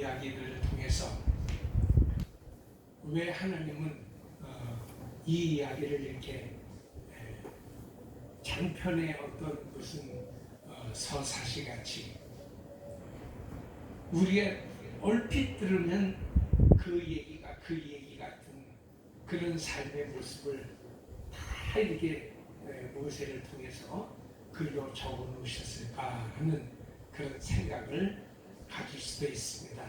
이야기를 통해서 왜 하나님은 이 이야기를 이렇게 장편의 어떤 무슨 서사시같이 우리가 얼핏 들으면 그 얘기가 그 얘기 같은 그런 삶의 모습을 다 이렇게 모세를 통해서 글로 적어 놓으셨을까 하는 그런 생각을 가질 수도 있습니다.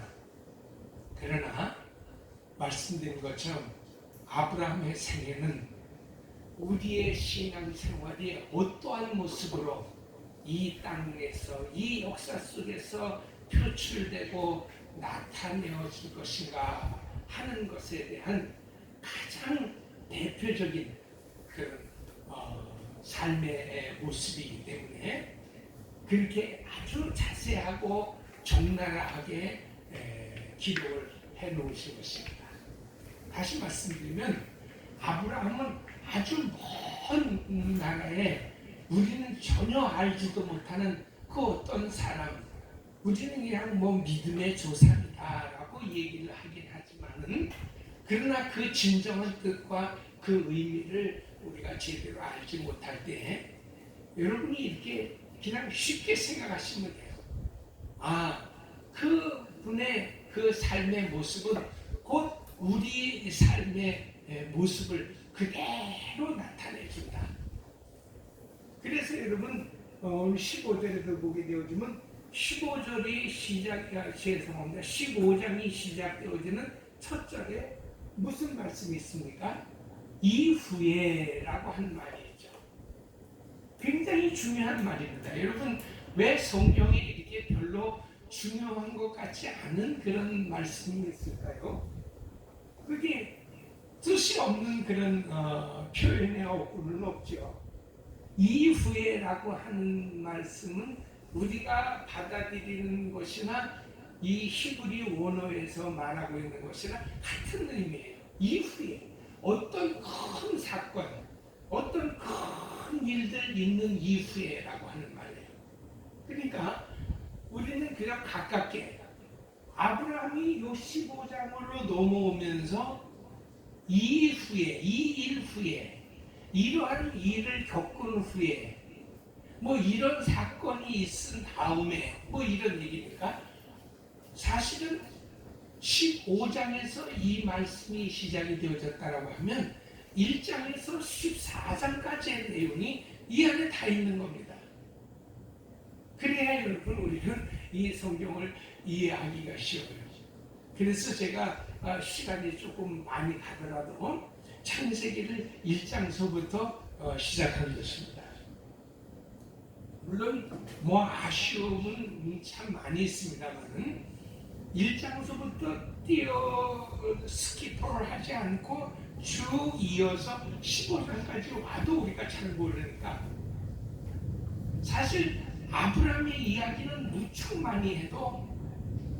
그러나 말씀드린 것처럼 아브라함의 생애는 우리의 신앙생활이 어떠한 모습으로 이 땅에서 이 역사 속에서 표출되고 나타내어질 것인가 하는 것에 대한 가장 대표적인 그런 삶의 모습이기 때문에 그렇게 아주 자세하고 적나라하게 기록을 해놓으신 것입니다. 다시 말씀드리면 아브라함은 아주 먼 나라에 우리는 전혀 알지도 못하는 그 어떤 사람, 우리는 그냥 뭐 믿음의 조상이다라고 얘기를 하긴 하지만은 그러나 그 진정한 뜻과 그 의미를 우리가 제대로 알지 못할 때 여러분이 이렇게 그냥 쉽게 생각하시면 돼요. 그분의 그 삶의 모습은 곧 우리 삶의 모습을 그대로 나타내준다. 그래서 여러분 오늘 15절에도 보게 되어지면 15절이 죄송합니다. 15장이 시작되어지는 첫 절에 무슨 말씀이 있습니까? 이후에라고 하는 말이 있죠. 굉장히 중요한 말입니다. 여러분 왜 성경에 이렇게 별로 중요한 것 같지 않은 그런 말씀이 있을까요? 그게 뜻이 없는 그런 표현의 어구는 없죠. 이후에라고 하는 말씀은 우리가 받아들이는 것이나 이 히브리 원어에서 말하고 있는 것이나 같은 의미예요. 이후에 어떤 큰 사건, 어떤 큰 일들 있는 이후에라고 하는 말이에요. 그러니까 우리는 그냥 가깝게 아브라함이 요 15장으로 넘어오면서 이후에, 이 일 후에 이러한 일을 겪은 후에 뭐 이런 사건이 있은 다음에 뭐 이런 얘기니까 사실은 15장에서 이 말씀이 시작이 되어졌다라고 하면 1장에서 14장까지의 내용이 이 안에 다 있는 겁니다. 그래야 여러분 우리는 이 성경을 이해하기가 쉬워요. 그래서 제가 시간이 조금 많이 가더라도 창세기를 1장서부터 시작한 것입니다. 물론 뭐 아쉬움은 참 많이 있습니다만 1장서부터 스키퍼를 하지 않고 쭉 이어서 15장까지 와도 우리가 잘 모르니까 사실 아브라함의 이야기는 무척 많이 해도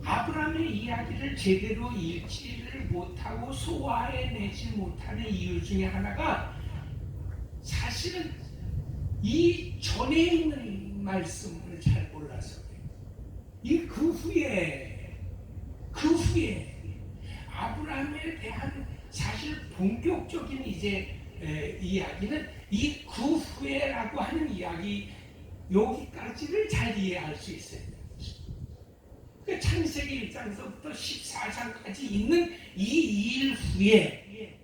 아브라함의 이야기를 제대로 읽지를 못하고 소화해내지 못하는 이유 중에 하나가 사실은 이 전에 있는 말씀을 잘 몰라서 그래요. 그 후에 아브라함에 대한 사실 본격적인 이제 이야기는 이 그 후에라고 하는 이야기 여기까지를 잘 이해할 수 있어요. 그 창세기 1장서부터 14장까지 있는 이 일 후에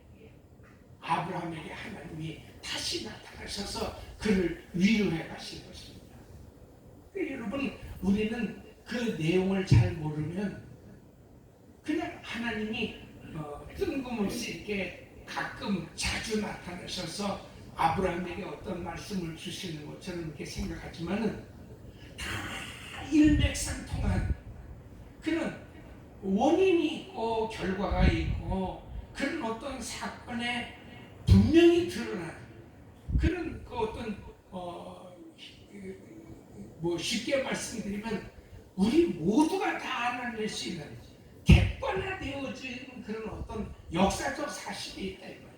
아브라함에게 하나님이 다시 나타나셔서 그를 위로해 가신 것입니다. 그러니까 여러분 우리는 그 내용을 잘 모르면 그냥 하나님이 뜬금없이 이렇게 가끔 자주 나타나셔서 아브라함에게 어떤 말씀을 주시는 것처럼 이렇게 생각하지만은 다 일맥상통한 그런 원인이 있고 결과가 있고 그런 어떤 사건에 분명히 드러난 그런 그 어떤 뭐 쉽게 말씀드리면 우리 모두가 다 알아낼 수 있는 객관화되어진 그런 어떤 역사적 사실이 있다 이 말이에요.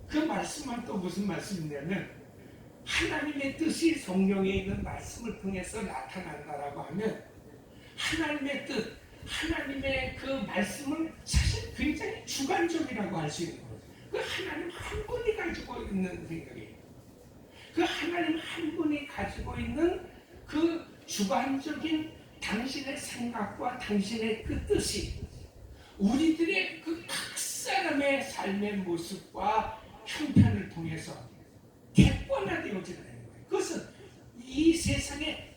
그 말씀은 또 무슨 말씀이냐면 하나님의 뜻이 성경에 있는 말씀을 통해서 나타난다라고 하면 하나님의 뜻, 하나님의 그 말씀은 사실 굉장히 주관적이라고 할 수 있는 거예요. 그 하나님 한 분이 가지고 있는 생각이에요. 그 하나님 한 분이 가지고 있는 그 주관적인 당신의 생각과 당신의 그 뜻이 우리들의 그 각 사람의 삶의 모습과 형편을 통해서 객관화되어지는 거예요. 그것은 이 세상에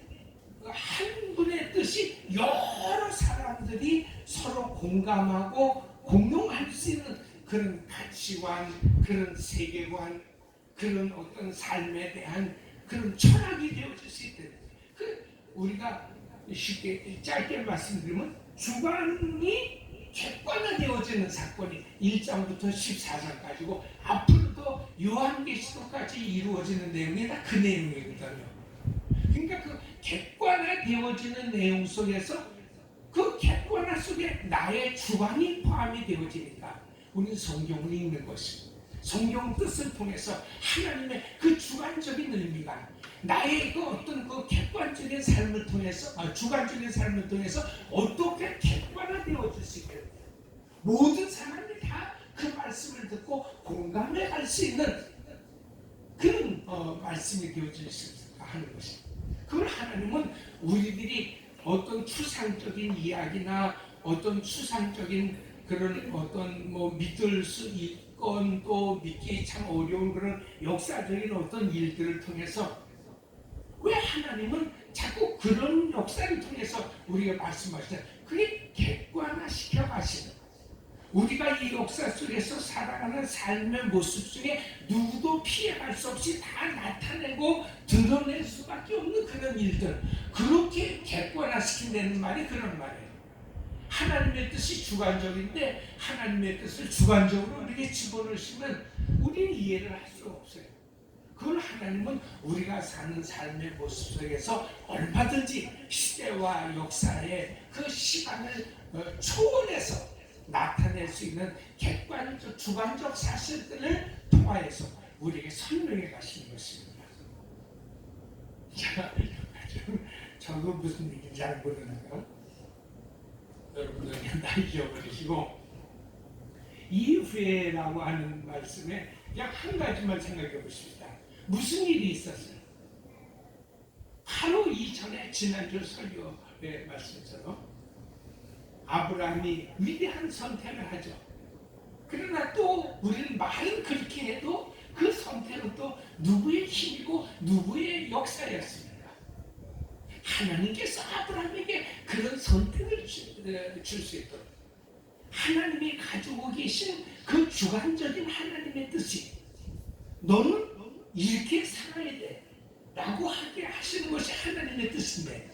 한 분의 뜻이 여러 사람들이 서로 공감하고 공용할 수 있는 그런 가치관, 그런 세계관, 그런 어떤 삶에 대한 그런 철학이 되어질 수 있다. 우리가 쉽게 짧게 말씀드리면 주관이 객관화되어지는 사건이 1장부터 14장까지고 앞으로도 요한계시록까지 이루어지는 내용이 다 그 내용이거든요. 그러니까 그 객관화되어지는 내용 속에서 그 객관화 속에 나의 주관이 포함이 되어지니까 우리는 성경을 읽는 것입니다. 성경 뜻을 통해서 하나님의 그 주관적인 의미가 나의 그 어떤 그 객관적인 삶을 통해서 주관적인 삶을 통해서 어떻게 객관화되어질 수 있겠냐. 모든 사람이 다 그 말씀을 듣고 공감해 갈 수 있는 그런 말씀이 되어질 수 하는 것입니다. 그걸 하나님은 우리들이 어떤 추상적인 이야기나 어떤 추상적인 그런 어떤 믿을 수 있건 또 믿기 참 어려운 그런 역사적인 어떤 일들을 통해서 왜 하나님은 자꾸 그런 역사를 통해서 우리가 말씀하시잖아요. 그게 객관화시켜 가시는 우리가 이 역사 속에서 살아가는 삶의 모습 중에 누구도 피해갈 수 없이 다 나타내고 드러낼 수밖에 없는 그런 일들 그렇게 객관화시킨다는 말이 그런 말이에요. 하나님의 뜻이 주관적인데 하나님의 뜻을 주관적으로 우리에게 집어넣으시면 우리는 이해를 할 수 없어요. 그걸 하나님은 우리가 사는 삶의 모습 속에서 얼마든지 시대와 역사의 그 시간을 초월해서 나타낼 수 있는 객관적, 주관적 사실들을 통하여서 우리에게 설명해 가시는 것입니다. 제가 저거 무슨 얘기인지 잘 모르나요? 여러분들 다 잊어버리시고 이후에라고 하는 말씀에 그냥 한 가지만 생각해 보십시다. 무슨 일이 있었어요? 바로 이전에 지난주 설교의 말씀처럼 아브라함이 위대한 선택을 하죠. 그러나 또 우리는 말은 그렇게 해도 그 선택은 또 누구의 힘이고 누구의 역사였습니까? 하나님께서 아브라함에게 그런 선택을 줄 수 있도록 하나님이 가지고 계신 그 주관적인 하나님의 뜻이 너는 이렇게 살아야 돼 라고 하게 하시는 것이 하나님의 뜻인데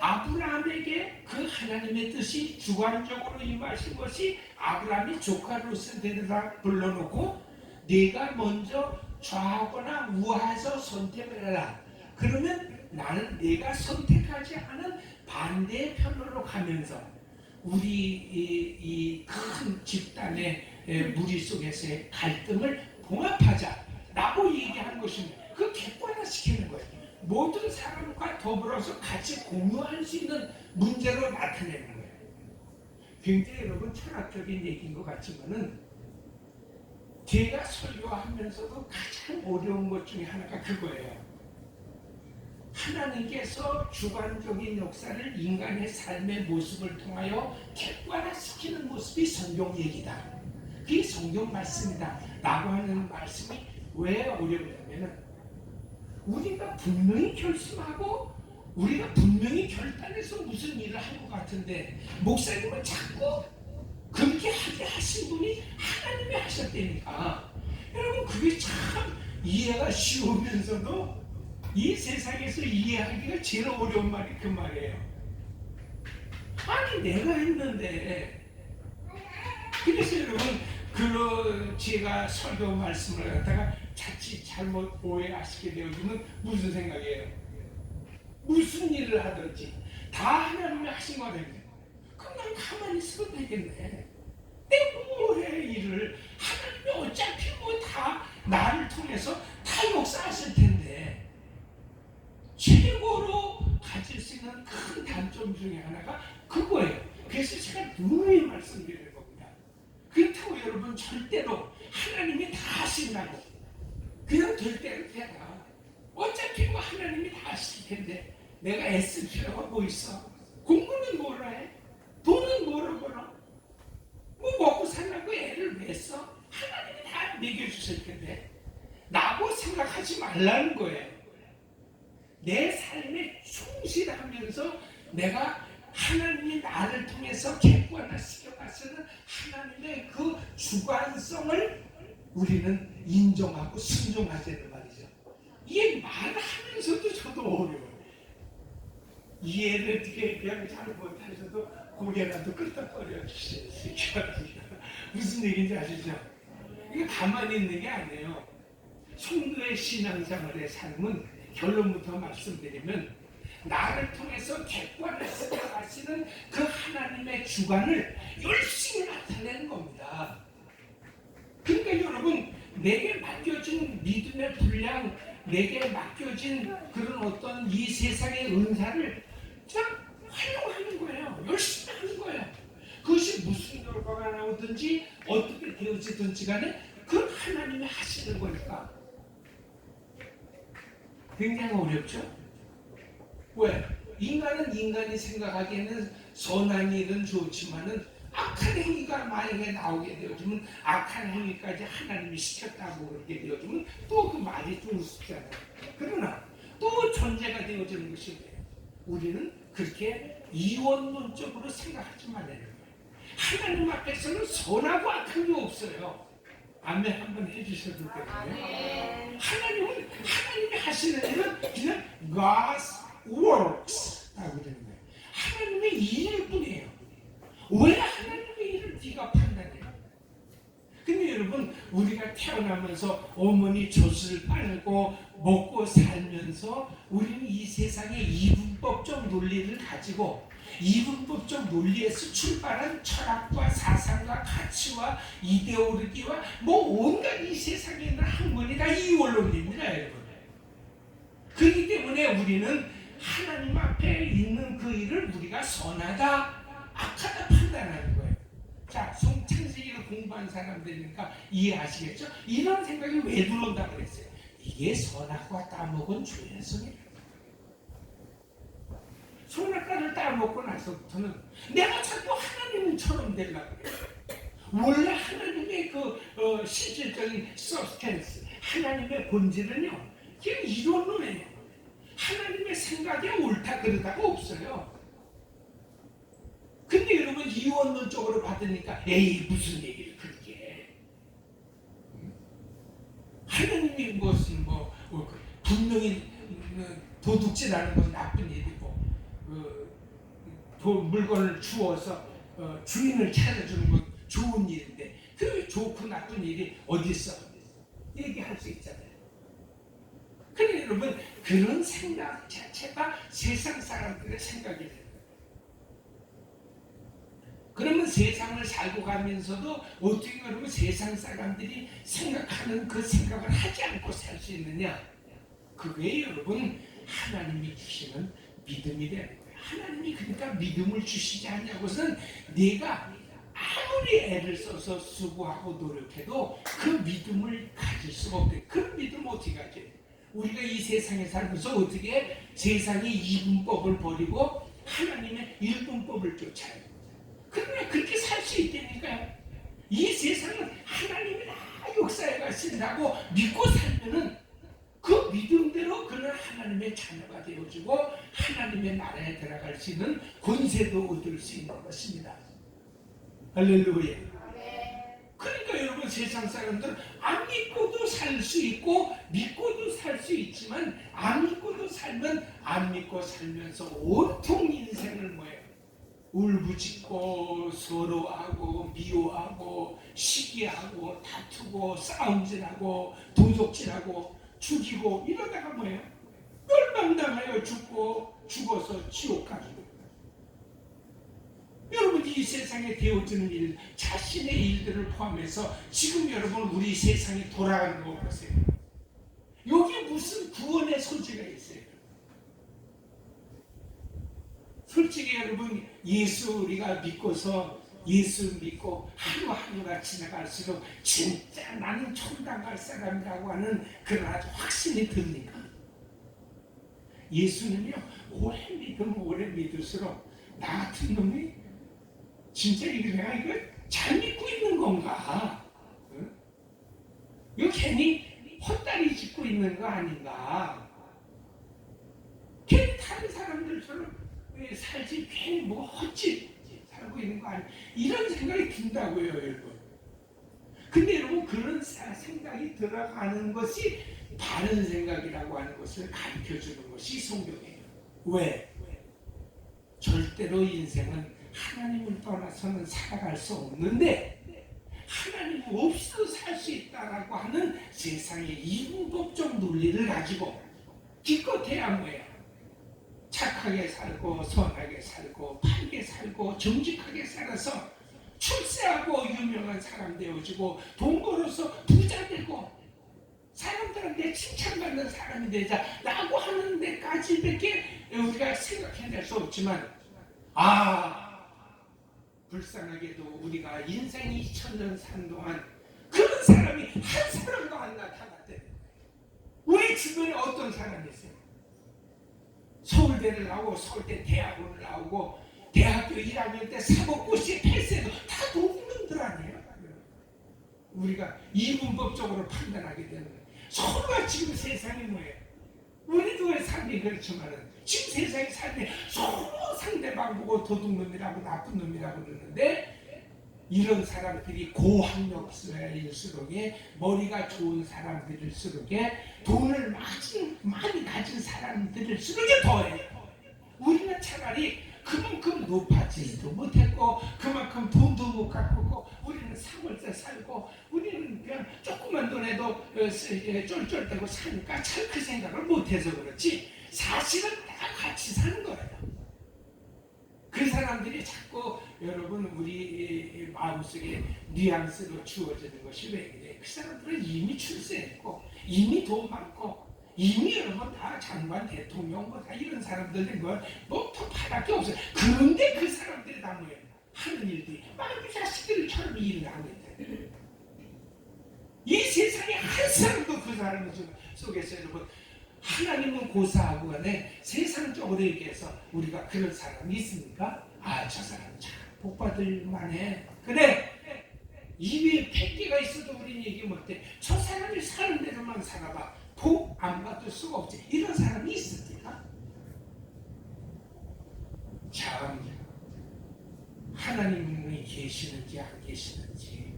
아브라함에게 그 하나님의 뜻이 주관적으로 임하신 것이 아브라함이 조카로서 데려다 불러놓고 네가 먼저 좌하거나 우하해서 선택을 해라. 그러면 나는 네가 선택하지 않은 반대의 편으로 가면서 우리 이 큰 집단의 무리 속에서의 갈등을 봉합하자 라고 얘기한 것입니다. 그 객관화시키는 거예요. 모든 사람과 더불어서 같이 공유할 수 있는 문제로 나타내는 거예요. 굉장히 여러분 철학적인 얘기인 것 같지만은 제가 설교하면서도 가장 어려운 것 중에 하나가 그거예요. 하나님께서 주관적인 역사를 인간의 삶의 모습을 통하여 객관화시키는 모습이 성경 얘기다. 그게 성경 말씀이다. 라고 하는 말씀이 왜 어려우냐면은 우리가 분명히 결심하고 우리가 분명히 결단해서 무슨 일을 한 것 같은데 목사님은 자꾸 그렇게 하게 하신 분이 하나님이 하셨다니까. 여러분 그게 참 이해가 쉬우면서도 이 세상에서 이해하기가 제일 어려운 말이 그 말이에요. 아니 내가 했는데. 그래서 여러분 그 제가 설교 말씀을 갖다가 자칫 잘못 오해하시게 되어지면 무슨 생각이에요? 무슨 일을 하든지 다 하나님이 하신 거거든요. 그럼 난 가만히 있어도 되겠네. 내가 뭐해 일을 하나님이 어차피 뭐 다 나를 통해서 다 역사하실 텐데 최고로 가질 수 있는 큰 단점 점 중에 하나가 그거예요. 그래서 제가 누누이 말씀드리는 겁니다. 그렇다고 여러분 절대로 하나님이 다 하신다고 그냥 될 대로 되라. 어차피 뭐 하나님이 다 하실 텐데 내가 애쓸 필요가 뭐 있어? 공부는 뭐라 해? 돈은 뭐라 벌어? 뭐 먹고 살라고 애를 왜 써? 하나님이 다 먹여주실 텐데 라고 생각하지 말라는 거예요. 내 삶에 충실하면서 내가 하나님이 나를 통해서 객관화시켜 가시는 하나님의 그 주관성을 우리는 인정하고 순종하자는 말이죠. 이게 말하면서도 저도 어려워요. 이해를 그냥 잘 못하셔도 고개라도 끄덕거려 주시기 바랍니다. 무슨 얘기인지 아시죠? 이게 가만히 있는 게 아니에요. 성도의 신앙생활의 삶은 결론부터 말씀드리면 나를 통해서 객관해서 나가시는 그 하나님의 주관을 열심히 나타내는 겁니다. 그러니까 여러분 내게 맡겨진 믿음의 분량, 내게 맡겨진 그런 어떤 이 세상의 은사를 그냥 활용하는 거예요. 열심히 하는 거예요. 그것이 무슨 결과가 나오든지 어떻게 되어지든지 간에 그 하나님이 하시는 거니까 굉장히 어렵죠? 왜? 인간은 인간이 생각하기에는 선한 일은 좋지만은 악한 행위가 만약에 나오게 되어지면 악한 행위까지 하나님이 시켰다고 그렇게 되어지면 또 그 말이 좀 우습잖아요. 그러나 또 존재가 되어지는 것이 뭐예요? 우리는 그렇게 이원론적으로 생각하지 말라는 거예요. 하나님 앞에서는 선하고 악한 게 없어요. 아멘 한번 해주셔도 되거든요. 하나님이 하시는 일은 그냥 God's works 라고 되는 거예요. 하나님의 일일 뿐이에요. 왜 하나님의 일을 네가 판단해요? 근데 여러분 우리가 태어나면서 어머니 젖을 빨고 먹고 살면서 우리는 이 세상의 이분법적 논리를 가지고 이분법적 논리에서 출발한 철학과 사상과 가치와 이데올로기와 뭐 온갖 이 세상에 있는 학문이 다 이원론입니다, 여러분. 그렇기 때문에 우리는 하나님 앞에 있는 그 일을 우리가 선하다, 악하다 판단하는 거예요. 자, 창세기를 공부한 사람들이니까 이해하시겠죠? 이런 생각이 왜 들어온다고 그랬어요? 이게 선악과 따먹은 죄의 성이에요. 선악과를 따먹고 나서부터는 내가 자꾸 하나님처럼 되려고 그래요. 원래 하나님의 그 실질적인 substance, 하나님의 본질은요, 그냥 이론론이에요. 하나님의 생각이 옳다 그러다가 없어요. 근데 여러분 이원론적으로 받으니까 에이 무슨 얘기를 그렇게 해. 하나님이 무슨 분명히 도둑질하는 건 나쁜 일이고 물건을 주워서 주인을 찾아주는 건 좋은 일인데 그 좋고 나쁜 일이 어디 있어? 얘기할 수 있잖아요. 그런데 여러분 그런 생각 자체가 세상 사람들의 생각이 돼요. 그러면 세상을 살고 가면서도 어떻게 여러분 세상 사람들이 생각하는 그 생각을 하지 않고 살 수 있느냐? 그게 여러분 하나님이 주시는 믿음이 되는 거예요. 하나님이 그러니까 믿음을 주시지 않냐고서는 네가 아무리 애를 써서 수고하고 노력해도 그 믿음을 가질 수가 없대. 그 믿음 어떻게 가지? 우리가 이 세상에 살면서 어떻게 세상의 이분법을 버리고 하나님의 일분법을 쫓아요. 그러나 그렇게 살 수 있다니까요. 이 세상은 하나님이 다 역사에 가신다고 믿고 살면은 그 믿음대로 그는 하나님의 자녀가 되어지고 하나님의 나라에 들어갈 수 있는 권세도 얻을 수 있는 것입니다. 할렐루야. 그러니까 여러분 세상 사람들은 안 믿고도 살 수 있고 믿고도 살 수 있지만 안 믿고도 살면 안 믿고 살면서 온통 인생을 뭐예요? 울부짖고 서로하고 미워하고 시기하고 다투고 싸움질하고 도적질하고 죽이고 이러다가 뭐예요? 멸망당하여 죽어서 지옥 가고. 여러분 이 세상에 되어지는 일, 자신의 일들을 포함해서 지금 여러분 우리 세상이 돌아가는 거 보세요. 여기 무슨 구원의 소지가 있어요? 솔직히 여러분, 예수 우리가 믿고서 예수 믿고 하루하루가 지나갈수록 진짜 나는 천당 갈 사람이라고 하는 그런 아주 확신이 듭니까? 예수는요, 오래 믿으면 오래 믿을수록 나 같은 놈이 진짜 내가 이거 잘 믿고 있는 건가? 응? 이거 괜히 헛다리 짚고 있는 거 아닌가? 괜히 다른 사람들처럼 살지, 괜히 뭐 헛짓 살고 있는 거 아니야? 이런 생각이 든다고요, 여러분. 근데 여러분, 그런 생각이 들어가는 것이 바른 생각이라고 하는 것을 가르쳐주는 것이 성경이에요. 왜? 절대로 인생은 하나님을 떠나서는 살아갈 수 없는데 하나님 없이도 살 수 있다라고 하는 세상의 이분법적 논리를 가지고 기껏해야 뭐예요? 착하게 살고 선하게 살고 바르게 살고 정직하게 살아서 출세하고 유명한 사람 되어지고 돈 벌어서 부자 되고 사람들한테 칭찬받는 사람이 되자라고 하는 데까지밖에 우리가 생각해낼 수 없지만, 불쌍하게도 우리가 인생 2000년 산 동안 그런 사람이 한 사람도 안 나타났대. 우리 주변에 어떤 사람이 있어요? 서울대를 나오고 서울대 대학원을 나오고 대학교 1학년 때 사법고시에 패스해도 다 도둑놈들 아니에요? 우리가 이분법적으로 판단하게 되는 거예요. 서로가 지금 세상이 뭐예요? 우리도 삶이 그렇지만은 지금 세상의 삶이 서로 상대방 보고 도둑놈이라고 나쁜 놈이라고 그러는데, 이런 사람들이 고학력일수록에 머리가 좋은 사람들일수록에 돈을 많이 가진 사람들일수록에 더해요. 우리는 차라리 그만큼 높아지지도 못했고 그만큼 돈도 못 갖고 우리는 사월세 살고 우리는 그냥 조그만 돈에도 쫄쫄대고 사니까 참 그 생각을 못해서 그렇지 사실은 다 같이 사는 거예요. 그 사람들이 자꾸 여러분 우리 마음속에 뉘앙스로 주어지는 것이 왜 그래? 그 사람들은 이미 출세했고 이미 돈 많고 이미 여러분 다 장관 대통령 뭐 다 이런 사람들이 뭐더 바랄 없어요. 그런데 그 사람들이 다 뭐예요? 하는 일들이 마음의 자식들처럼 일을 하고 있다. 이 세상에 한 사람도 그 사람 속에서 여러분 하나님은 고사하고 간에 세상적으로 얘기해서 우리가 그런 사람이 있습니까? 저 사람 참 복받을 만해. 그래 입에 100개가 있어도 우리는 얘기 못해. 저 사람이 사는 대로만 살아봐. 복 안 받을 수가 없지. 이런 사람이 있습니까? 참 하나님이 계시는지 안 계시는지,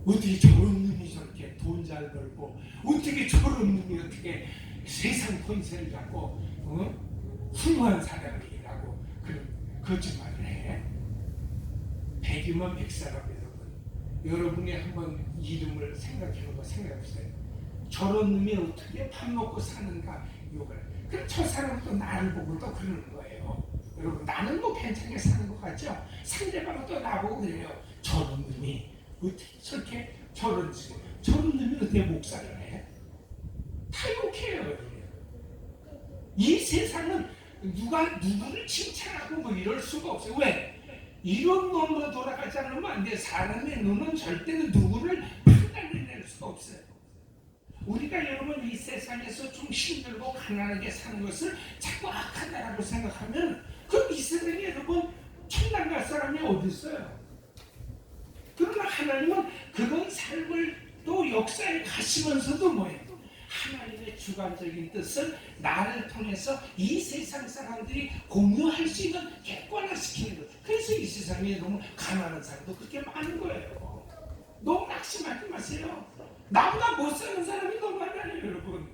어떻게 저런 놈이 저렇게 돈 잘 벌고 어떻게 저런 놈이 어떻게 세상 권세를 갖고 훌륭한 사람이라고 그런 거짓말을 해. 100이면 100사람. 여러분이 한번 이름을 생각해보고 생각해보세요. 저런 놈이 어떻게 밥 먹고 사는가 욕을. 그럼 저 사람은 또 나를 보고 또 그러는 거예요. 여러분 나는 뭐 괜찮게 사는 것 같죠? 상대방은 또 나보고 그래요. 저런 놈이 어떻게 저렇게 저런 놈이 어떻게 목사를 해? 다 욕해요. 이 세상은 누가 누구를 칭찬하고 뭐 이럴 수가 없어요. 왜? 이런 놈으로 돌아가지 않으면 안 돼. 사람의 눈은 절대로 누구를 판단해낼 수가 없어요. 우리가 여러분 이 세상에서 좀 힘들고 가난하게 사는 것을 자꾸 악하다라고 생각하면 그럼 이 세상에 여러분 천당 갈 사람이 어디 있어요? 그러나 하나님은 그런 삶을 또 역사에 가시면서도 뭐예요? 하나님의 주관적인 뜻을 나를 통해서 이 세상 사람들이 공유할 수 있는 객관화시키는 거예요. 그래서 이 세상에 너무 가난한 사람도 그렇게 많은 거예요. 너무 낙심하지 마세요. 나보다 못 사는 사람이 너무 많아요, 여러분.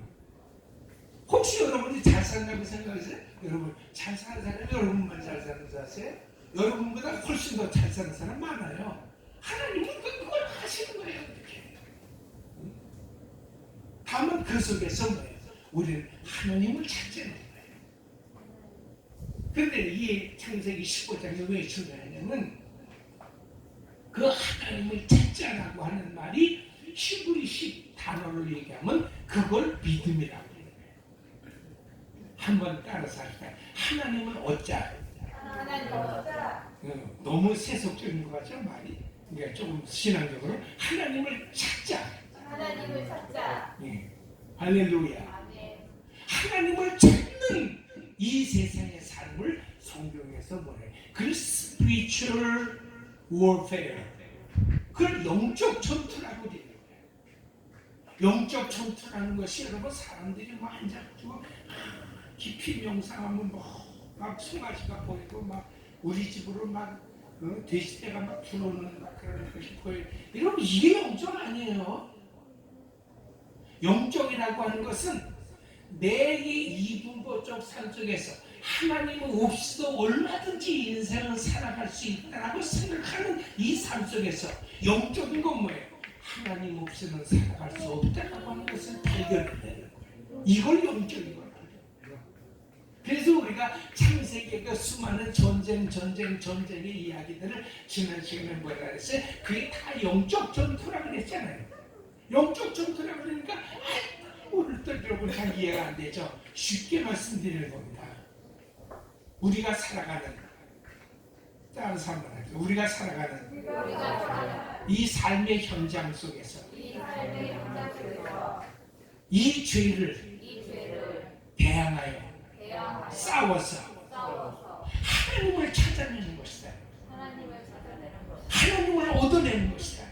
혹시 여러분이 잘 산다고 생각하세요? 여러분 잘 사는 사람이 여러분만 잘 사는 줄 아세요? 여러분보다 훨씬 더 잘 사는 사람 많아요. 하나님은 그걸 하시는 거예요. 이렇게. 다만 그 속에서 뭐예요? 우리는 하나님을 찾자는 거예요. 그런데 이 창세기 15장이 왜 중요하냐면 그 하나님을 찾자라고 하는 말이 히브리식 단어를 얘기하면 그걸 믿음이라고 해요. 한번 따라서 합시다. 하나님을 얻자. 하나님을 얻자. 너무 세속적인 것 같죠 말이? 그러니까 조금 신앙적으로 하나님을 찾자. 하나님을 찾자. 할렐루야. 아멘. 하나님을 찾는 이 세상의 삶을 성경에서 뭐래? 그 spiritual warfare, 그걸 영적 전투라고 되는 거예요. 영적 전투라는 것이 여러분 사람들이 뭐 앉아가지고 깊이 명상하면 막 송아지가 보이고 막 우리 집으로 막 돼지떼가 막 들어오는 막 그런 것이 보여요. 여러분 이게 영적 아니에요. 영적이라고 하는 것은 내의 이분법적 삶 속에서 하나님 없이도 얼마든지 인생을 살아갈 수 있다라고 생각하는 이 삶 속에서 영적인 건 뭐예요? 하나님 없이는 살아갈 수 없다라고 하는 것을 발견해내는 거예요. 이걸 영적인 거예요. 그래서 우리가 창세기의 그 수많은 전쟁의 이야기들을 지난 시간에 뭐라 그랬어요? 그게 다 영적 전투라고 그랬잖아요. 영적 전투라고 그러니까 오늘도 여러분 잘 이해가 안 되죠? 쉽게 말씀드리는 겁니다. 우리가 살아가는 따라서 한번 하죠. 우리가 살아가는 이 삶의 현장 속에서 이 죄를 대항하여 싸워서 하나님을 찾아내는 것이다. 하나님을 얻어내는 것이다.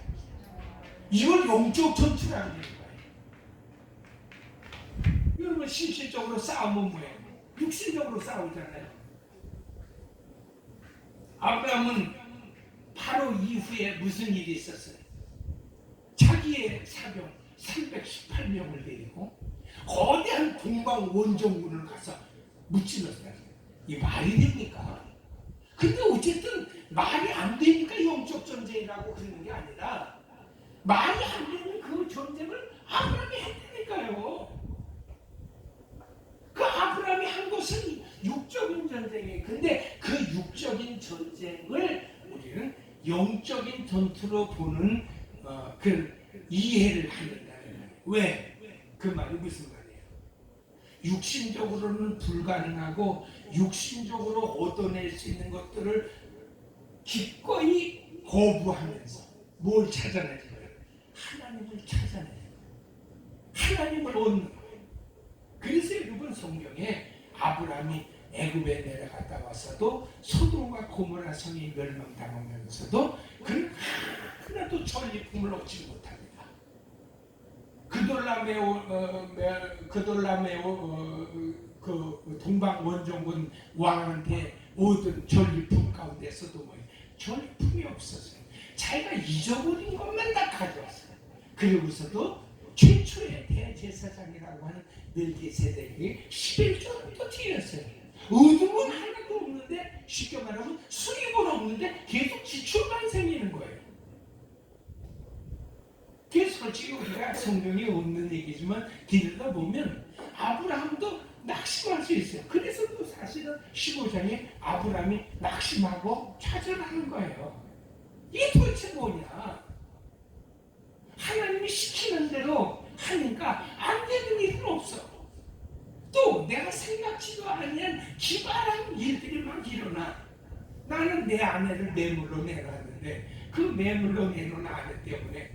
이걸 영적 전투라고 하는 거예요. 여러분 실질적으로 싸움은 뭐예요? 육신적으로 싸우잖아요. 아브라함은 바로 이후에 무슨 일이 있었어요? 자기의 사병 318명을 데리고 거대한 동방 원정군을 가서 무찔렀어요. 이 말이 됩니까? 근데 어쨌든 말이 안 되니까 영적 전쟁이라고 그러는 게 아니라 말이 안 되는 그 전쟁을 아브라함이 했다니까요. 그 아브라함이 한 것은 육적인 전쟁이에요. 근데 그 육적인 전쟁을 우리는 영적인 전투로 보는 그 이해를 한다는 거예요. 왜? 그 말이 무슨 말이에요? 육신적으로는 불가능하고 육신적으로 얻어낼 수 있는 것들을 기꺼이 거부하면서 뭘 찾아내는 거예요? 하나님을 찾아내는 거예요. 하나님을 얻는 거예요. 그래서 여러분 성경에 아브라함이 애굽에 내려갔다 와서도 소돔과 고모라 성이 멸망당하면서도 그는 하나도 전리품을 얻지 못합니다. 그돌라메오 그 동방 원정군 왕한테 얻은 전리품 가운데서도 뭐 전리품이 없었어요. 자기가 잊어버린 것만 다 가져왔어요. 그러고서도 최초의 대제사장이라고 하는 멜기세덱이 11조부터 드렸어요. 얻은 하나도 없는데, 쉽게 말하면 수입은 없는데 계속 지출만 생기는 거예요. 그래서 솔직히 우리가 성경에 없는 얘기지만 들여다보면 아브라함도 낙심할 수 있어요. 그래서 또 사실은 15장에 아브라함이 낙심하고 좌절하는 거예요. 이게 도대체 뭐냐? 하나님이 시키는 대로 하니까 안 되는 일은 없어. 또 내가 생각지도 않은 기발한 일들이 막 일어나. 나는 내 아내를 매물로 내놨는데 그 매물로 내놓은 아내 때문에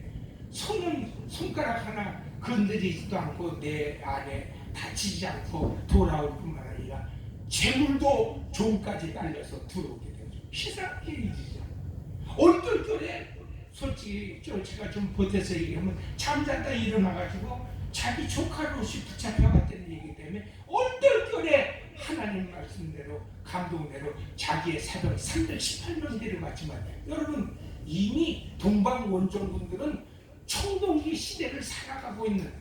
손가락 하나 건드리지도 않고 내 아내 다치지 않고 돌아올 뿐만 아니라 재물도 종까지 딸려서 들어오게 되죠. 희사하게 일이죠. 얼떨결에 솔직히 제가 좀 보태서 얘기하면 잠자다 일어나가지고 자기 조카를 옷이 붙잡혀갔다는 얘기 때문에 얼떨결에 하나님 말씀대로 감동대로 자기의 사병 318명 데려갔지만 여러분 이미 동방 원정군들은 청동기 시대를 살아가고 있는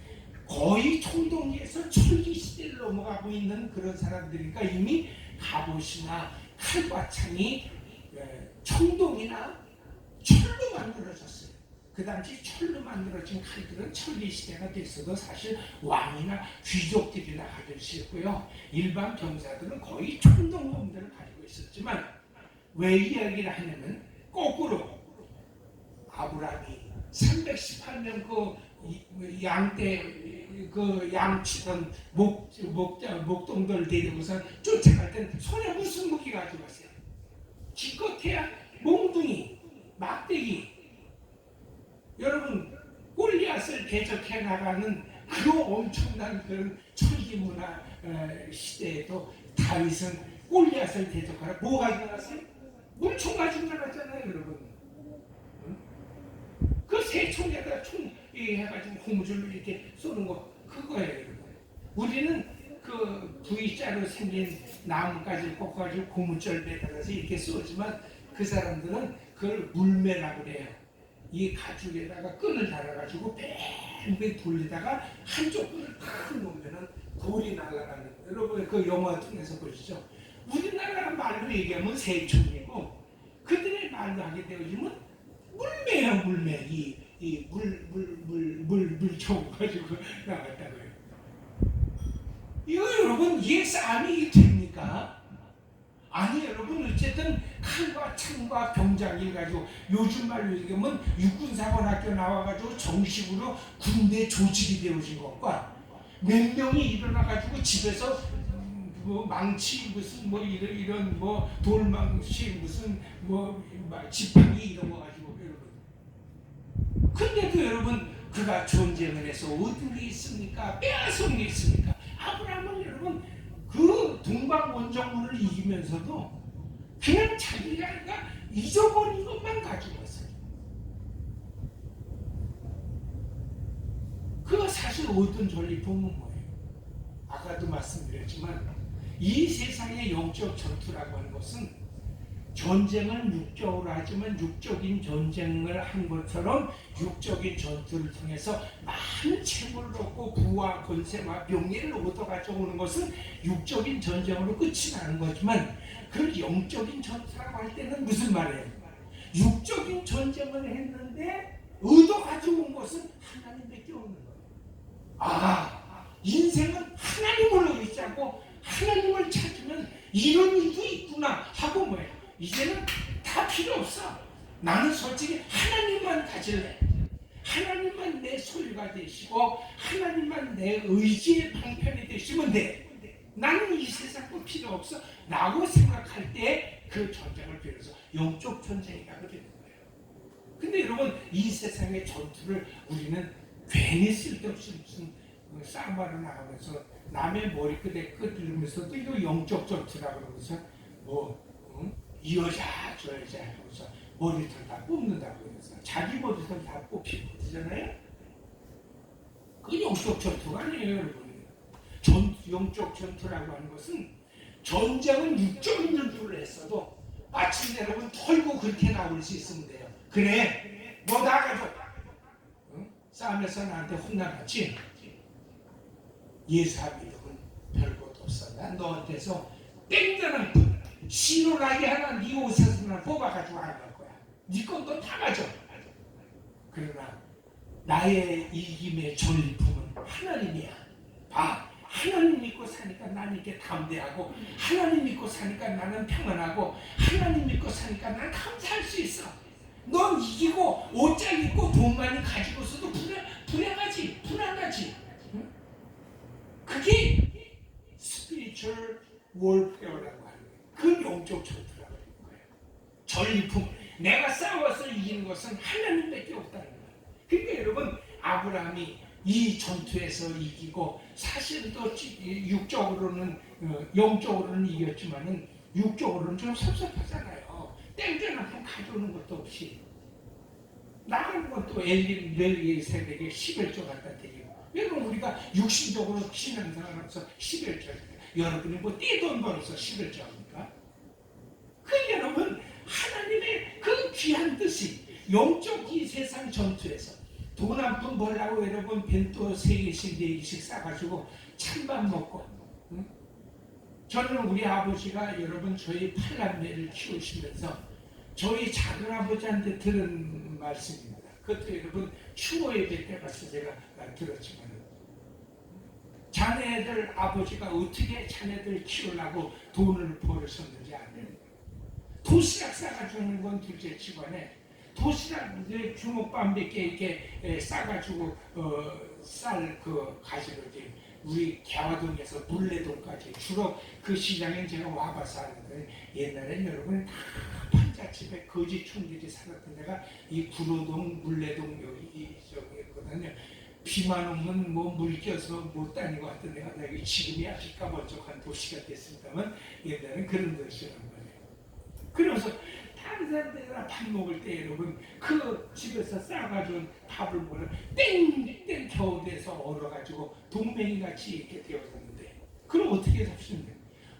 거의 청동기에서 철기 시대를 넘어가고 있는 그런 사람들이니까 이미 갑옷이나 칼과 창이 청동이나 철로 만들어졌어요. 그 당시 철로 만들어진 칼들은 철기 시대가 됐어도 사실 왕이나 귀족들이나 가질 수 있고요. 일반 병사들은 거의 청동검들을 가지고 있었지만 왜 이야기를 하냐면 거꾸로 아브라함이 318명 그 양떼 그 양치던 목동들 데리고서 쫓아갈 땐 손에 무슨 무기 가지고 왔어요? 기껏해야 몽둥이, 막대기. 여러분 골리앗을 대적해 나가는 그 엄청난 그런 철기 문화 시대에도 다윗은 골리앗을 대적하라 뭐 가지고 나갔어요? 물총 가지고 나갔잖아요, 여러분. 그 새 총에다가 총 해가지고 고무줄로 이렇게 쏘는 거 그거예요, 여러분. 우리는 그 V자로 생긴 나무까지 꽂아가지고 고무줄 매달아서 이렇게 쏘지만 그 사람들은 그걸 물매라고 그래요. 이 가죽에다가 끈을 달아가지고 뱅뱅 돌리다가 한쪽 끈을 탁 놓으면은 돌이 날아가는. 여러분 그 영화 통해서 보시죠. 우리나라 말로 얘기하면 새총이고 그들의 말로 하게 되어지면 물매야 물매. 물총 가지고 나갔다고요. 이거 여러분 이게 싸움이 됩니까? 아니 여러분 어쨌든 칼과 창과 병장일 가지고 요즘 말로 얘기하면 육군사관학교 나와가지고 정식으로 군대 조직이 되어진 것과 몇 명이 일어나가지고 집에서 뭐 망치 무슨 뭐 이런 뭐 돌망치 무슨 뭐 지팡이 이런 거 가지고 여러분. 근데도 여러분 그가 전쟁을 해서 얻은 게 있습니까? 빼앗은 게 있습니까? 아브라함은 여러분 그 동방 원정군을 이기면서도 그냥 자기가 잊어버린 것만 가지고 왔어요. 그 사실 얻은 전리품은 뭐예요? 아까도 말씀드렸지만 이 세상의 영적 전투라고 하는 것은 전쟁을 육적으로 하지만 육적인 전쟁을 한 것처럼 육적인 전투를 통해서 많은 채무를 얻고 부와 권세와 명예를 얻어가지고 오는 것은 육적인 전쟁으로 끝이 나는 거지만 그 영적인 전투라고 할 때는 무슨 말이에요? 육적인 전쟁을 했는데 얻어가지고 온 것은 하나님밖에 없는 거예요. 인생은 하나님을 의지하고 하나님을 찾으면 이런 일도 있구나 하고 뭐예요? 이제는 다 필요 없어. 나는 솔직히 하나님만 가질래. 하나님만 내 소유가 되시고 하나님만 내 의지의 방편이 되시면 돼. 나는 이 세상도 필요 없어 라고 생각할 때 그 전쟁을 비로소 영적 전쟁이라고 되는 거예요. 근데 여러분 이 세상의 전투를 우리는 괜히 쓸데없이 무슨 싸움하러 나가면서 남의 머리끝에 끄들면서도 이거 영적 전투라고 그러면서 이 여자 저 여자 하면서 머리털 다 뽑는다고 그래서 자기 머리털 다 뽑히고 그러잖아요. 그게 영적 전투가 아니에요, 여러분. 영적 전투라고 하는 것은 전쟁은 육적인 전투를 했어도 마침내 여러분 털고 그렇게 나올 수 있으면 돼요. 그래 너 나가줘. 싸움에서 나한테 혼나갔지? 예사 믿음은 별것도 없어. 난 너한테서 땡겨난 분 신호라기 하나 네 옷에서 나 뽑아가지고 안 갈 거야. 네 것도 다 가져. 그러나 나의 이김의 전리품은 하나님이야. 봐, 하나님 믿고 사니까 나는 이렇게 담대하고 하나님 믿고 사니까 나는 평안하고 하나님 믿고 사니까 나는 감사할 수 있어. 넌 이기고 옷장 입고 돈 많이 가지고서도 불안하지. 응? 그게 스피리추얼 월페어라고 하는 거예요. 그 영적 전투라고 하는 거예요. 전리품. 내가 싸워서 이기는 것은 하나님밖에 없다는 거예요. 그러니까 여러분 아브라함이 이 전투에서 이기고 사실은 또 육적으로는 영적으로는 이겼지만은 육적으로는 좀 섭섭하잖아요. 땡겨놓고 가져오는 것도 없이 나가는 것도 엘리 세력에 11조 갖다 드리고. 여러분 우리가 육신적으로 신앙생활하면서 11조 여러분이 뭐 떼돈 벌어서 11조 합니까? 그 여러분 하나님의 그 귀한 뜻이 영적 이 세상 전투에서 돈 한 푼 벌라고 여러분 벤또 3개씩 4개씩 싸가지고 찬밥 먹고. 응? 저는 우리 아버지가 여러분 저희 8남매를 키우시면서 저희 작은 아버지한테 들은 말씀입니다. 그것도 여러분 추모 예배 때 가서 제가 들었지만 자네들 아버지가 어떻게 자네들 키우려고 돈을 벌으셨는지 아는 거예요. 도시락 싸가지고 오는 건 둘째 치고네. 도시락 이제 주먹밥 몇 개 이렇게 싸가지고 쌀 그 가지고 이제 우리 개화동에서 물레동까지 주로 그 시장에 제가 와봐서 아는데 옛날엔 여러분 다 판잣집에 거지촌들이 살았던 데가 이 구로동 물레동 여기 저기거든요. 비만 오면 뭐 물 껴서 못 다니고 하던 데가 여기 지금이 아주 까번쩍한 도시가 됐습니다만 옛날엔 그런 도시란 말이에요. 그러면서 다른 사람들이랑 밥 먹을 때 여러분 그 집에서 싸가지고 밥을 먹으면 땡땡 겨울에서 얼어가지고 동맹이 같이 이렇게 되어졌는데 그럼 어떻게 잡수는데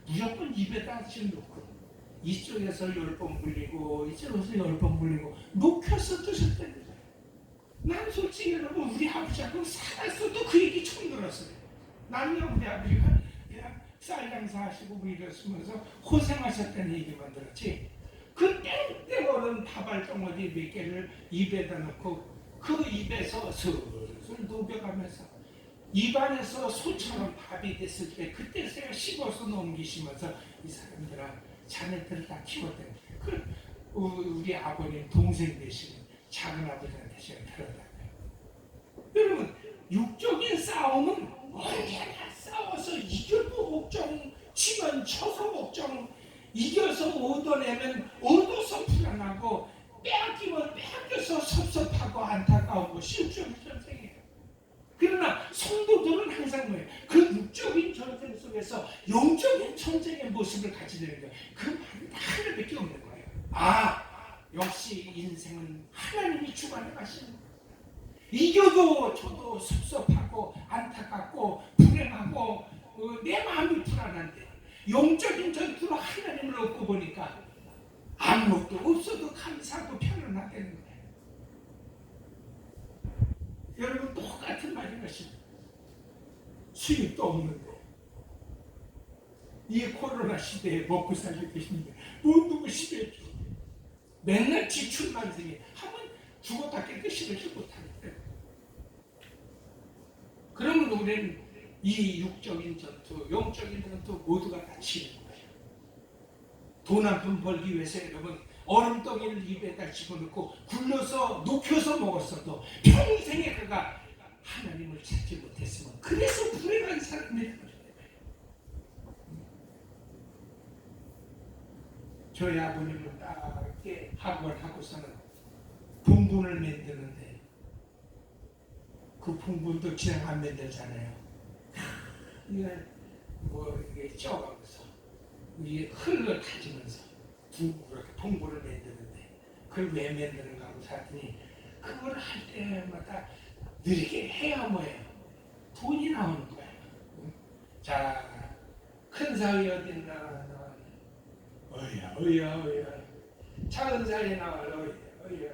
무조건 입에다 지금 놓고 이쪽에서 10번 물리고 이쪽에서 10번 물리고 녹여서 드셨다는 거예요. 난 솔직히 여러분 우리 아버지하고 살았어도 그 얘기 처음 들었어요. 나는 우리 아버지가 그냥 쌀 장사하시고 뭐 이랬으면서 고생하셨다는 얘기만 들었지 그 땡땡 얼은 밥알덩어리 몇 개를 입에다 넣고 그 입에서 슬슬 녹여가면서 입안에서 소처럼 밥이 됐을 때 그때 제가 씹어서 넘기시면서 이 사람들아 자네들을 다 키웠대요. 그 우리 아버님 동생 되시는 작은 아버지한테 제가 들었다고요. 여러분 육적인 싸움은 언제나 싸워서 이겨도 걱정 치면 쳐서 걱정 이겨서 얻어내면 얻어서 불안하고 빼앗기면 빼앗겨서 섭섭하고 안타까운 것이 육적인 전쟁이에요. 그러나 성도들은 항상 뭐예요? 그 육적인 전쟁 속에서 영적인 전쟁의 모습을 가지려는 거예요. 그 말은 하나밖에 없는 거예요. 역시 인생은 하나님이 주관해 가시는 거예요. 이겨도 저도 섭섭하고 안타깝고 불행하고 내 마음이 불안한데 영적인 전투로 하나님을 얻고 보니까 아무것도 없어도 감사하고 편안하다는 거예요. 여러분 똑같은 말인 것입니다. 수입도 없는데 이 코로나 시대에 먹고 살기 힘든데 못 누구 시대에 맨날 지출만 생겨 하면 죽었다 깨끗이를 못하는데 그러면 우리는 이 육적인 전투, 영적인 전투 모두가 다 치는 거예요. 돈 한 푼 벌기 위해서 여러분 얼음덩이를 입에다 집어넣고 굴려서 녹여서 먹었어도 평생에 그가 하나님을 찾지 못했으면 그래서 불행한 사람이 되는 거예요. 저희 아버님은 딱 이렇게 학원하고서는 분분을 만드는데 그 분분도 그냥 안 만들잖아요. 이걸 뭐 이게 쪄가면서 위에 흙을 다지면서 그렇게 분분을 만드는데 그걸 왜 만드는가 하고 봤더니 그걸 할 때마다 느리게 해야 뭐예요? 돈이 나오는 거야. 자, 큰 사위 어디 나와? 어이야. 작은 사위 나와. 어이야.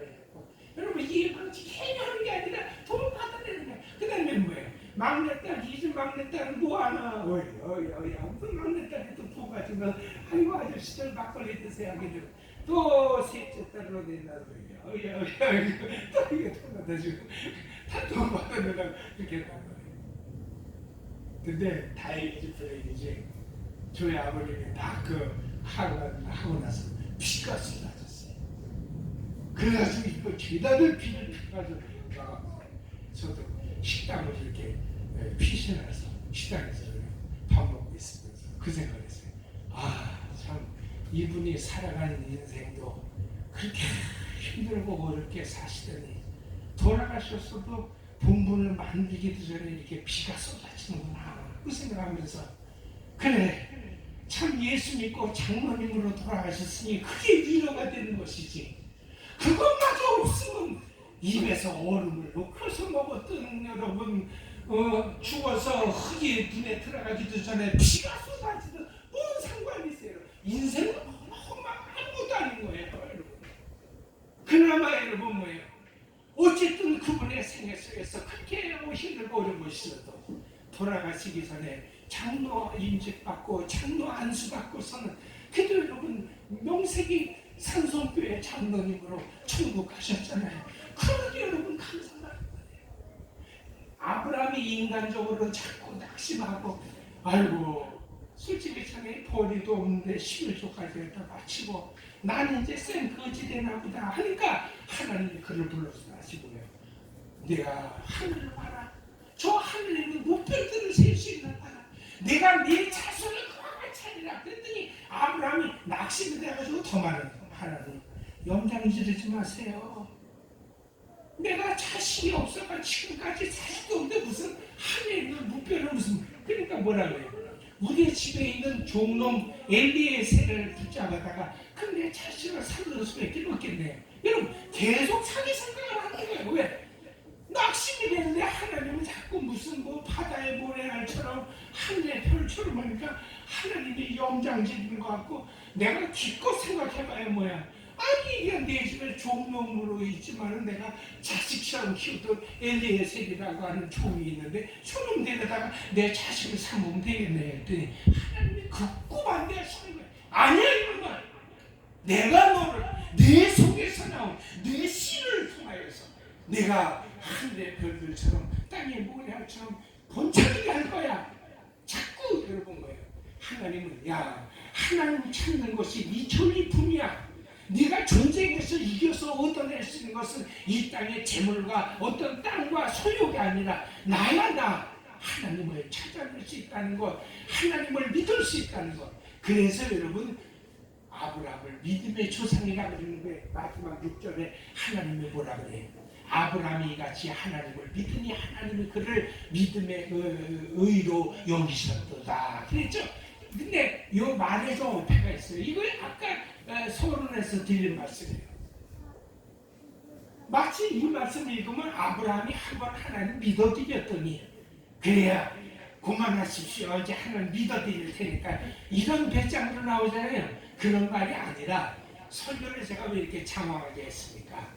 여러분 이 방식 해결하는 게 아니라 돈 받아내는 거야. 그 다음에 뭐예요? 막내딸, 이집 막내딸은 뭐하나? 어이야. 무슨 막내딸이 또 부가지고 아이고 아저씨들 막걸리 드세요 하기를 또 셋째 딸로 된다. 어이야. 또 이게 돈 받아주고 다 돈 받아내라고 이렇게 했단 말이에요. 근데 다행이지 불행이지 저희 아버님이 딱 그 하고 나서 피가 쏟아졌어요. 그래가지고 이거 죄다들 피를 피가지고 저도 식당을 이렇게 피신해서 식당에서 밥 먹고 있으면서 그 생각을 했어요. 참 이분이 살아가는 인생도 그렇게 힘들고 어렵게 사시더니 돌아가셨어도 본분을 만들기도 전에 이렇게 피가 쏟아지는구나 그 생각하면서 그래 참 예수 믿고 장로님으로 돌아가셨으니 그게 위로가 되는 것이지 그것마저 없으면 입에서 얼음을 녹여서 먹었던 여러분 죽어서 흙이 눈에 들어가기도 전에 피가 쏟아지든 뭔 상관이 있어요. 인생은 아무것도 아닌 거예요 여러분. 그나마 여러분 뭐예요? 어쨌든 그분의 생애 속에서 그렇게 힘들고 어려운 것이어도 돌아가시기 전에 장로 임직받고 장로 안수받고서는 그래도 여러분 명색이 산성교회 장로님으로 천국 가셨잖아요. 그러니 여러분 감사하는 거예요. 아브라함이 인간적으로 자꾸 낙심하고 아이고 솔직히 참에 벌이도 없는데 11조까지 했다 마치고 나는 이제 쌤 거지 되나 보다 하니까 하나님이 그를 불러서 하시고요. 내가 하늘을 봐라. 저 하늘에 있는 목별들을 셀 수 있는 봐라. 내가 내 자손을 그와 차리라. 그랬더니 아브라함이 낙심이 돼가지고 더 말해요. 하나님 염장 지르지 마세요. 내가 자식이 없어가 지금까지 자식도 없는데 무슨 하늘에 있는 목별을 무슨, 그러니까 뭐라고 해요. 우리 집에 있는 종놈 엘리에셀을 붙잡아다가 그럼 내 자식을 살릴 수밖에 없겠네요. 여러분 계속 자기 생각을 하는 거예요. 왜? 낙심이 되는데 하나님은 자꾸 무슨 뭐 바다의 모래알처럼 하늘의 별처럼 하니까 하나님이 염장지는 것 같고 내가 기껏 생각해봐야 뭐야. 아니 이게 내 집에 종놈으로 있지만은 내가 자식처럼 키우던 엘리에셀이라고 하는 종이 있는데 저놈 데려다가 내 자식을 삼으면 되겠네 했더니 하나님이 극구 반대하시는 거야. 아니야 이놈아, 내가 너를 내 속에서 나온 내 씨를 통하여서 내가 하늘의 별들처럼 땅의 모래알처럼 번쩍이게 할 거야. 자꾸 여러분 거예요. 하나님은 야 하나님 찾는 것이 네 전리품이야. 네가 전쟁에서 이겨서 얻어낼 수 있는 것은 이 땅의 재물과 어떤 땅과 소유가 아니라 나야 나. 하나님을 찾아낼 수 있다는 것, 하나님을 믿을 수 있다는 것. 그래서 여러분 아브라함을 믿음의 조상이라고 그러는 거예요. 마지막 6절에 하나님이 뭐라 그래요? 아브라함이 같이 하나님을 믿으니 하나님이 그를 믿음의 의로 여기셨도다 그랬죠. 근데 이 말에 좀 오해가 있어요. 이걸 아까 서론에서 들린 말씀이에요. 마치 이 말씀을 읽으면 아브라함이 한번 하나님 믿어드렸더니 그래야 그만하십시오. 이제 하나님 믿어드릴 테니까 이런 배짱으로 나오잖아요. 그런 말이 아니라 설교를 제가 왜 이렇게 장황하게 했습니까?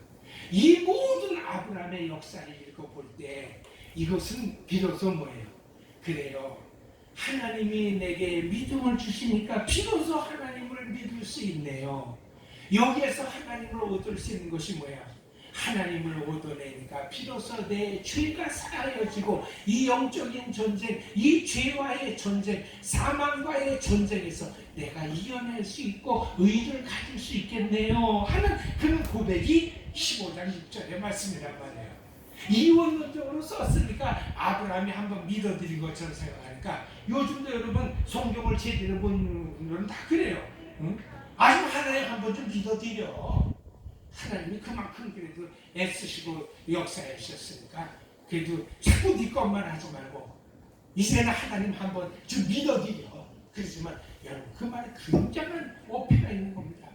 이 모든 아브라함의 역사를 읽어볼 때 이것은 비로소 뭐예요? 그래요. 하나님이 내게 믿음을 주시니까 비로소 하나님을 믿을 수 있네요. 여기에서 하나님을 얻을 수 있는 것이 뭐야? 하나님을 얻어내니까 비로소 내 죄가 사하여지고 이 영적인 전쟁, 이 죄와의 전쟁, 사망과의 전쟁에서 내가 이겨낼 수 있고 의를 가질 수 있겠네요 하는 그런 고백이 15장 6절의 말씀이란 말이에요. 이원론적으로 썼으니까 아브라함이 한번 믿어드린 것처럼 생각하니까 요즘도 여러분 성경을 제대로 보는 분들은 다 그래요. 응? 아주 하나님 한번 좀 믿어드려. 하나님이 그만큼 그래도 애쓰시고 역사하셨으니까 그래도 자꾸 네 것만 하지 말고 이제는 하나님 한번 좀 믿어드려. 그렇지만 여러분 그 말에 굉장한 오해가 있는 겁니다.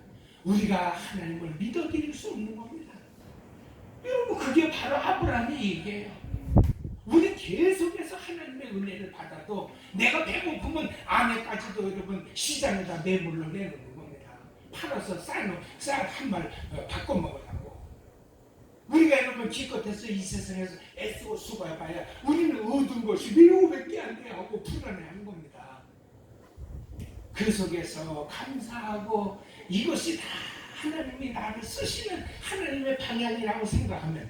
우리가 하나님을 믿어드릴 수 없는 겁니다. 여러분 그게 바로 아브라함의 얘기예요. 우리 계속해서 하나님의 은혜를 받아도 내가 배고프면 아내까지도 여러분 시장에다 매물로 내놓는 겁니다. 팔아서 쌀 한 말 바꿔 먹으라고. 우리가 여러분 기껏해서 이 세상에서 애쓰고 수고해봐야 우리는 얻은 것이 매우밖에 안 돼 하고 불안해하는 겁니다. 그 속에서 감사하고 이것이 다 하나님이 나를 쓰시는 하나님의 방향이라고 생각하면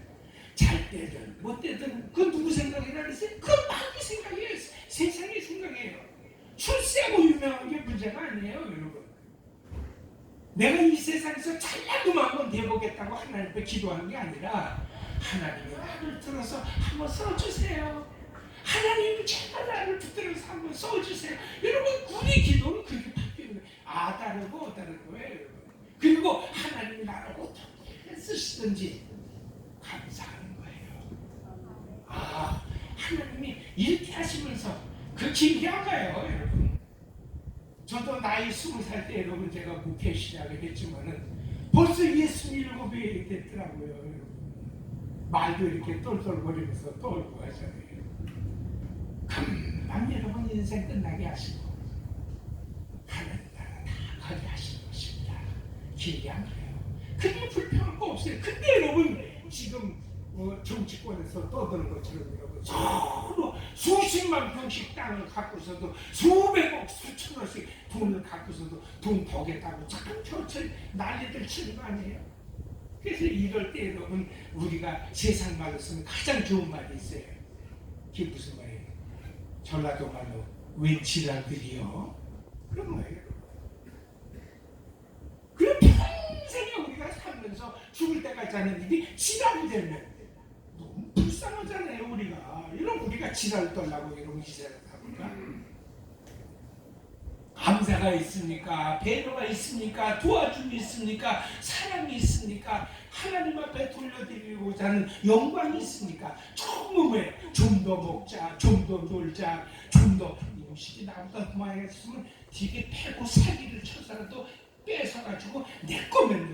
잘 때든 못 때든 그 누구 생각이라 그랬어요? 그 마귀 생각이에요. 세상의 생각이에요. 출세하고 유명한 게 문제가 아니에요 여러분. 내가 이 세상에서 잘나도만 한번 돼보겠다고 하나님 앞에 기도하는 게 아니라 하나님이 나를 들어서 한번 써주세요. 하나님 제발 나를 붙들어서 한번 써주세요. 여러분 우리 기도는 그렇게 바뀌는 거예요. 다르고 다른 거예요 여러분. 그리고 하나님이 나를 어떻게 쓰시든지 감사하는 거예요. 하나님이 이렇게 하시면서 그 신기한 거예요 여러분. 저도 나이 20살 때 여러분 제가 목회 시작을 했지만은 벌써 67이 됐더라고요 여러분. 말도 이렇게 똘똘거리면서 떨고 하잖아요. 금방 여러분 인생 끝나게 하시고 하나님 나라 다 가게 하시는 것입니다. 길게 안 그래요. 그게 불편한 거 없어요. 근데 여러분 지금 정치권에서 떠드는 것처럼 여러분 서로 수십만 평씩 땅을 갖고서도 수백억 수천억씩 돈을 갖고서도 돈 버겠다고 자꾸 저처럼 난리들 치는 거 아니에요. 그래서 이럴 때 여러분 우리가 세상 말로 쓰면 가장 좋은 말이 있어요. 그게 무슨 말이에요? 전라도 말로 웬 지랄들이요? 그런 거예요. 그럼 하자는 일이 지랄이 되면 너무 불쌍하잖아요. 우리가 이런 우리가 지랄 떨라고 이런 기세를 합니까? 감사가 있습니까? 배려가 있습니까? 도와줌이 있습니까? 사랑이 있습니까? 하나님 앞에 돌려드리고자 하는 영광이 있습니까? 처음에 좀 더 먹자, 좀 더 놀자, 좀 더 음식이 나보다 그만했으면 되게 패고 사기를 쳐서라도 뺏어가지고 내 거면